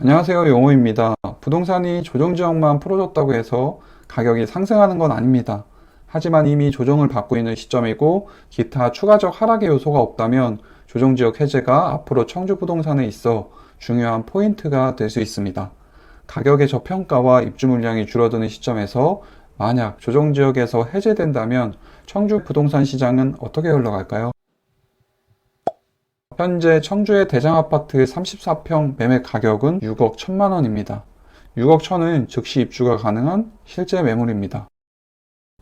안녕하세요. 용호입니다. 부동산이 조정지역만 풀어줬다고 해서 가격이 상승하는 건 아닙니다. 하지만 이미 조정을 받고 있는 시점이고 기타 추가적 하락의 요소가 없다면 조정지역 해제가 앞으로 청주 부동산에 있어 중요한 포인트가 될 수 있습니다. 가격의 저평가와 입주 물량이 줄어드는 시점에서 만약 조정지역에서 해제된다면 청주 부동산 시장은 어떻게 흘러갈까요? 현재 청주의 대장아파트 34평 매매 가격은 6억 1천만 원입니다. 6억 1천은 즉시 입주가 가능한 실제 매물입니다.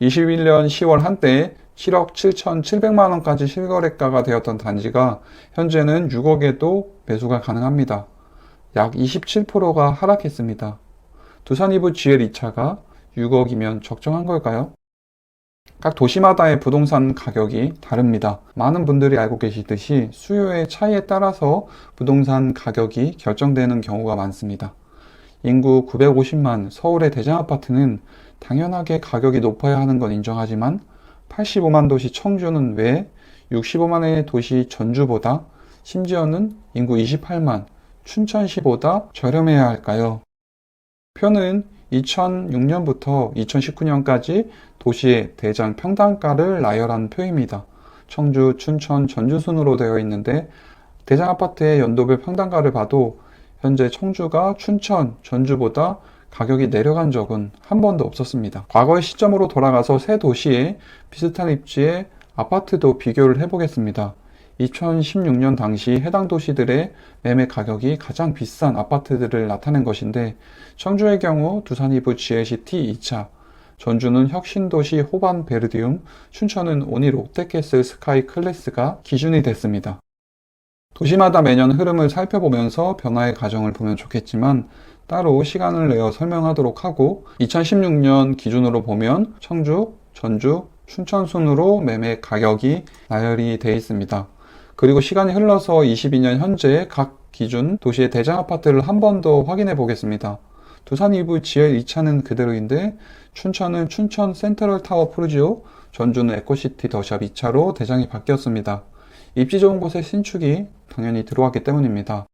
21년 10월 한때 7억 7천7백만 원까지 실거래가가 되었던 단지가 현재는 6억에도 매수가 가능합니다. 약 27%가 하락했습니다. 두산 이브 GL 2차가 6억이면 적정한 걸까요? 각 도시마다의 부동산 가격이 다릅니다. 많은 분들이 알고 계시듯이 수요의 차이에 따라서 부동산 가격이 결정되는 경우가 많습니다. 인구 950만 서울의 대장아파트는 당연하게 가격이 높아야 하는 건 인정하지만 85만 도시 청주는 왜 65만의 도시 전주보다 심지어는 인구 28만 춘천시보다 저렴해야 할까요? 표는 2006년부터 2019년까지 도시의 대장 평당가를 나열한 표입니다. 청주, 춘천, 전주 순으로 되어 있는데 대장 아파트의 연도별 평당가를 봐도 현재 청주가 춘천, 전주보다 가격이 내려간 적은 한 번도 없었습니다. 과거의 시점으로 돌아가서 새 도시의 비슷한 입지의 아파트도 비교를 해보겠습니다. 2016년 당시 해당 도시들의 매매 가격이 가장 비싼 아파트들을 나타낸 것인데 청주의 경우 두산 이브 GLCT 2차, 전주는 혁신도시 호반 베르디움, 춘천은 오니 롯데캐슬 스카이 클래스가 기준이 됐습니다. 도시마다 매년 흐름을 살펴보면서 변화의 과정을 보면 좋겠지만 따로 시간을 내어 설명하도록 하고 2016년 기준으로 보면 청주, 전주, 춘천 순으로 매매 가격이 나열이 되어 있습니다. 그리고 시간이 흘러서 22년 현재 각 기준 도시의 대장 아파트를 한 번 더 확인해 보겠습니다. 두산 이브 GL 2차는 그대로인데 춘천은 춘천 센트럴 타워 프루지오, 전주는 에코시티 더샵 2차로 대장이 바뀌었습니다. 입지 좋은 곳에 신축이 당연히 들어왔기 때문입니다.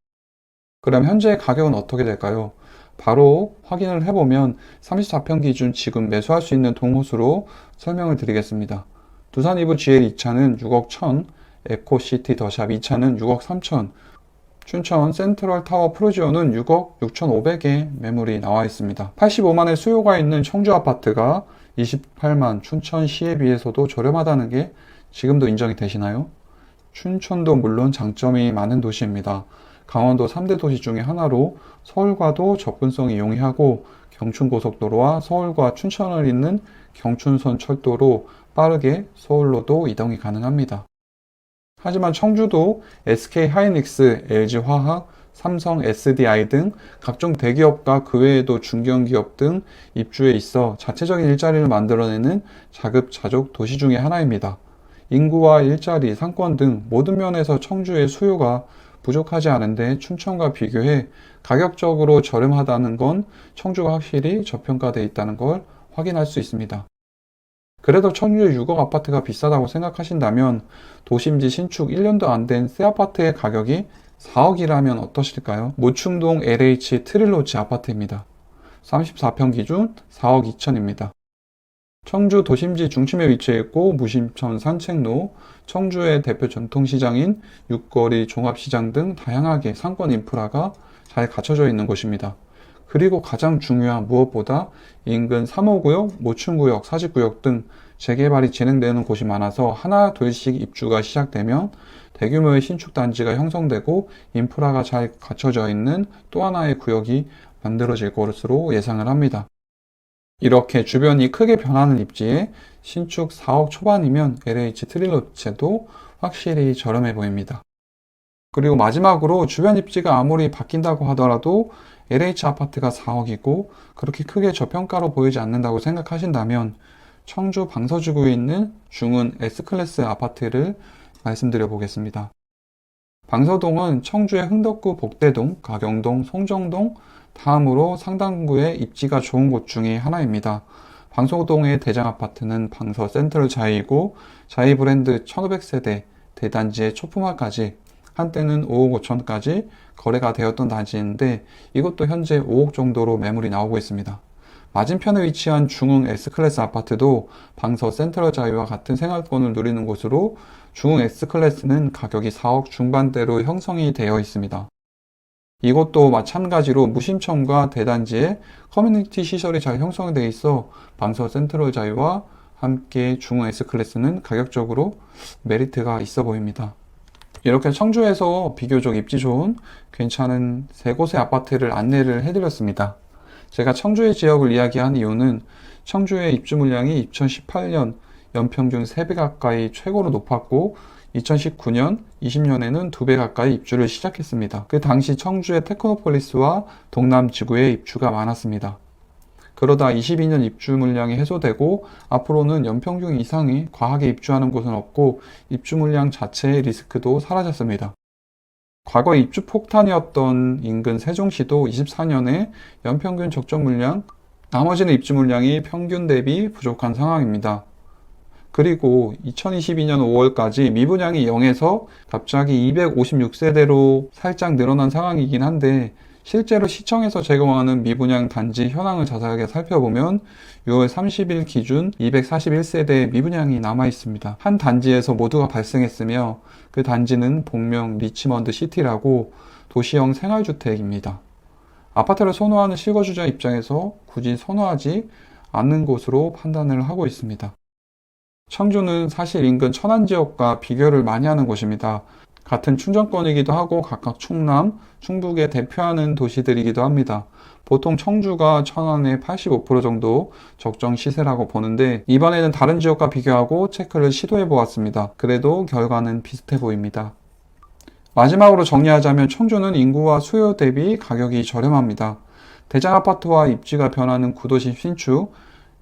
그럼 현재 가격은 어떻게 될까요? 바로 확인을 해보면 34평 기준 지금 매수할 수 있는 동호수로 설명을 드리겠습니다. 두산 이브 GL 2차는 6억 1천, 에코시티 더샵 2차는 6억 3천, 춘천 센트럴 타워 프로지오는 6억 6,500에 매물이 나와 있습니다. 85만의 수요가 있는 청주 아파트가 28만 춘천시에 비해서도 저렴하다는 게 지금도 인정이 되시나요? 춘천도 물론 장점이 많은 도시입니다. 강원도 3대 도시 중에 하나로 서울과도 접근성이 용이하고 경춘고속도로와 서울과 춘천을 잇는 경춘선 철도로 빠르게 서울로도 이동이 가능합니다. 하지만 청주도 SK 하이닉스, LG 화학, 삼성 SDI 등 각종 대기업과 그 외에도 중견기업 등 입주에 있어 자체적인 일자리를 만들어내는 자급자족 도시 중의 하나입니다. 인구와 일자리, 상권 등 모든 면에서 청주의 수요가 부족하지 않은데 춘천과 비교해 가격적으로 저렴하다는 건 청주가 확실히 저평가되어 있다는 걸 확인할 수 있습니다. 그래도 청주 6억 아파트가 비싸다고 생각하신다면 도심지 신축 1년도 안 된 새 아파트의 가격이 4억이라면 어떠실까요? 모충동 LH 트릴로지 아파트입니다. 34평 기준 4억 2천입니다. 청주 도심지 중심에 위치해 있고 무심천 산책로, 청주의 대표 전통시장인 육거리 종합시장 등 다양하게 상권 인프라가 잘 갖춰져 있는 곳입니다. 그리고 가장 중요한 무엇보다 인근 3호구역, 모충구역, 사직구역 등 재개발이 진행되는 곳이 많아서 하나 둘씩 입주가 시작되면 대규모의 신축 단지가 형성되고 인프라가 잘 갖춰져 있는 또 하나의 구역이 만들어질 것으로 예상을 합니다. 이렇게 주변이 크게 변하는 입지에 신축 4억 초반이면 LH 트릴로체도 확실히 저렴해 보입니다. 그리고 마지막으로 주변 입지가 아무리 바뀐다고 하더라도 LH 아파트가 4억이고 그렇게 크게 저평가로 보이지 않는다고 생각하신다면 청주 방서지구에 있는 중은 S클래스 아파트를 말씀드려 보겠습니다. 방서동은 청주의 흥덕구 복대동, 가경동, 송정동, 다음으로 상당구의 입지가 좋은 곳 중에 하나입니다. 방서동의 대장 아파트는 방서 센트럴 자이이고 자이 브랜드 1500세대 대단지의 초품화까지 한때는 5억 5천까지 거래가 되었던 단지인데 이것도 현재 5억 정도로 매물이 나오고 있습니다. 맞은편에 위치한 중흥 S클래스 아파트도 방서 센트럴 자이와 같은 생활권을 누리는 곳으로 중흥 S클래스는 가격이 4억 중반대로 형성이 되어 있습니다. 이곳도 마찬가지로 무심청과 대단지에 커뮤니티 시설이 잘 형성되어 있어 방서 센트럴 자이와 함께 중흥 S클래스는 가격적으로 메리트가 있어 보입니다. 이렇게 청주에서 비교적 입지 좋은 괜찮은 세 곳의 아파트를 안내를 해드렸습니다. 제가 청주의 지역을 이야기한 이유는 청주의 입주 물량이 2018년 연평균 3배 가까이 최고로 높았고 2019년, 20년에는 2배 가까이 입주를 시작했습니다. 그 당시 청주의 테크노폴리스와 동남 지구에 입주가 많았습니다. 그러다 22년 입주 물량이 해소되고 앞으로는 연평균 이상이 과하게 입주하는 곳은 없고 입주 물량 자체의 리스크도 사라졌습니다. 과거 입주 폭탄이었던 인근 세종시도 24년에 연평균 적정 물량, 나머지는 입주 물량이 평균 대비 부족한 상황입니다. 그리고 2022년 5월까지 미분양이 0에서 갑자기 256세대로 살짝 늘어난 상황이긴 한데 실제로 시청에서 제공하는 미분양 단지 현황을 자세하게 살펴보면 6월 30일 기준 241세대의 미분양이 남아 있습니다. 한 단지에서 모두가 발생했으며 그 단지는 본명 리치먼드 시티라고 도시형 생활주택입니다. 아파트를 선호하는 실거주자 입장에서 굳이 선호하지 않는 곳으로 판단을 하고 있습니다. 청주는 사실 인근 천안 지역과 비교를 많이 하는 곳입니다. 같은 충정권이기도 하고 각각 충남, 충북에 대표하는 도시들이기도 합니다. 보통 청주가 천안의 85% 정도 적정 시세라고 보는데 이번에는 다른 지역과 비교하고 체크를 시도해 보았습니다. 그래도 결과는 비슷해 보입니다. 마지막으로 정리하자면 청주는 인구와 수요 대비 가격이 저렴합니다. 대장 아파트와 입지가 변하는 구도심 신축,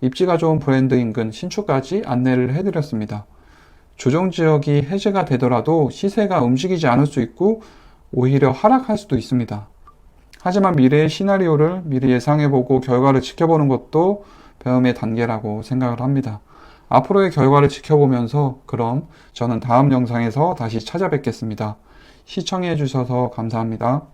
입지가 좋은 브랜드 인근 신축까지 안내를 해드렸습니다. 조정지역이 해제가 되더라도 시세가 움직이지 않을 수 있고 오히려 하락할 수도 있습니다. 하지만 미래의 시나리오를 미리 예상해보고 결과를 지켜보는 것도 배움의 단계라고 생각을 합니다. 앞으로의 결과를 지켜보면서 그럼 저는 다음 영상에서 다시 찾아뵙겠습니다. 시청해주셔서 감사합니다.